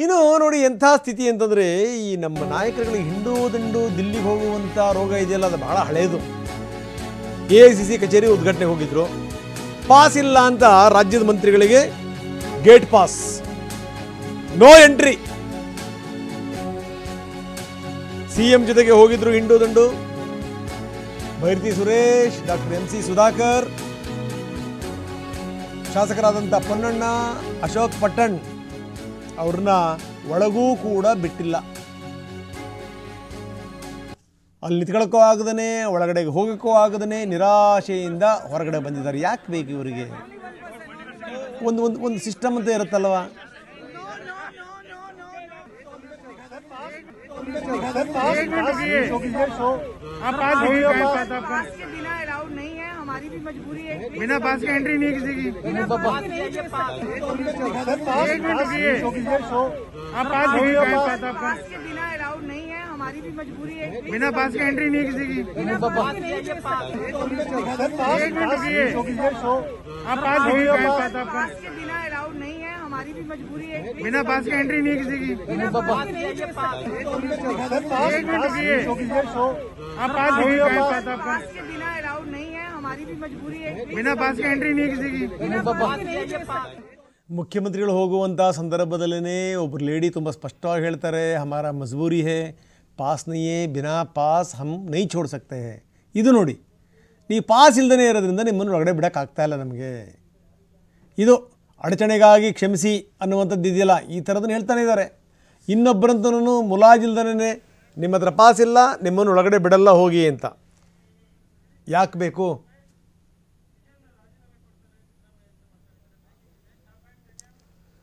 ಇನ್ನು ನೋಡಿ ಎಂಥ ಸ್ಥಿತಿ ಅಂತಂದರೆ ಈ ನಮ್ಮ ನಾಯಕರುಗಳಿಗೆ ಹಿಂಡು ದಂಡು ದಿಲ್ಲಿಗೆ ಹೋಗುವಂಥ ರೋಗ ಇದೆಯಲ್ಲ, ಅದು ಬಹಳ ಹಳೆಯದು. AICC ಕಚೇರಿ ಉದ್ಘಾಟನೆಗೆ ಹೋಗಿದ್ರು. ಪಾಸ್ ಇಲ್ಲ ಅಂತ ರಾಜ್ಯದ ಮಂತ್ರಿಗಳಿಗೆ gate pass, no entry. CM ಜೊತೆಗೆ ಹೋಗಿದ್ರು ಹಿಂಡು ದಂಡು. ಬೈರತಿ ಸುರೇಶ್, ಡಾಕ್ಟರ್ MC ಸುಧಾಕರ್, ಶಾಸಕರಾದಂಥ ಪೊನ್ನಣ್ಣ, ಅಶೋಕ್ ಪಟ್ಟಣ್ ಅವ್ರನ್ನ ಒಳಗೂ ಕೂಡ ಬಿಟ್ಟಿಲ್ಲ. ಅಲ್ಲಿ ನಿಂತ್ಕೊಳ್ಳೋಕ್ಕೂ ಆಗದೇ, ಒಳಗಡೆಗೆ ಹೋಗೋಕ್ಕೂ ಆಗದೇ ನಿರಾಶೆಯಿಂದ ಹೊರಗಡೆ ಬಂದಿದ್ದಾರೆ. ಯಾಕೆ ಬೇಕು ಇವರಿಗೆ? ಒಂದು ಸಿಸ್ಟಮ್ ಅಂತ ಇರುತ್ತಲ್ವ. हमारी भी मजबूरी है, बिना पास के एंट्री नहीं किसी की। एक मिनट रुकिए, आप पास के बिना अलाउड नहीं है, हमारी भी मजबूरी है, बिना पास के एंट्री नहीं किसी की। एक मिनट रुकिए, आप पास के बिना अलाउड नहीं है, हमारी भी मजबूरी है, बिना पास के एंट्री नहीं किसी की। एक मिनट रुकिए, आप पास के बिना अलाउड नहीं है, हमारी भी मजबूरी है, बिना पास के एंट्री नहीं किसी की। ಮುಖ್ಯಮಂತ್ರಿಗಳು ಹೋಗುವಂಥ ಸಂದರ್ಭದಲ್ಲೇ ಒಬ್ಬರು ಲೇಡಿ ತುಂಬ ಸ್ಪಷ್ಟವಾಗಿ ಹೇಳ್ತಾರೆ, ಹಮಾರಾ ಮಜಬೂರಿ ಹೇ, ಪಾಸ್ ನಹಿಯೇ, ಬಿನಾ ಪಾಸ್ ಹಮ್ ನೈ ಛೋಡ್ ಸಕ್ತೆ ಹೇ. ಇದು ನೋಡಿ, ನೀವು ಪಾಸ್ ಇಲ್ಲದೇ ಇರೋದ್ರಿಂದ ನಿಮ್ಮನ್ನು ಒಳಗಡೆ ಬಿಡೋಕ್ಕಾಗ್ತಾಯಿಲ್ಲ ನಮಗೆ. ಇದು ಅಡಚಣೆಗಾಗಿ ಕ್ಷಮಿಸಿ ಅನ್ನುವಂಥದ್ದು ಇದೆಯಲ್ಲ, ಈ ಥರದನ್ನು ಹೇಳ್ತಾನೆ ಇದ್ದಾರೆ. ಇನ್ನೊಬ್ಬರಂತೂ ಮುಲಾಜಿಲ್ದೇ ನಿಮ್ಮ ಹತ್ರ ಪಾಸ್ ಇಲ್ಲ, ನಿಮ್ಮನ್ನು ಒಳಗಡೆ ಬಿಡಲ್ಲ ಹೋಗಿ ಅಂತ. ಯಾಕೆ ಬೇಕು?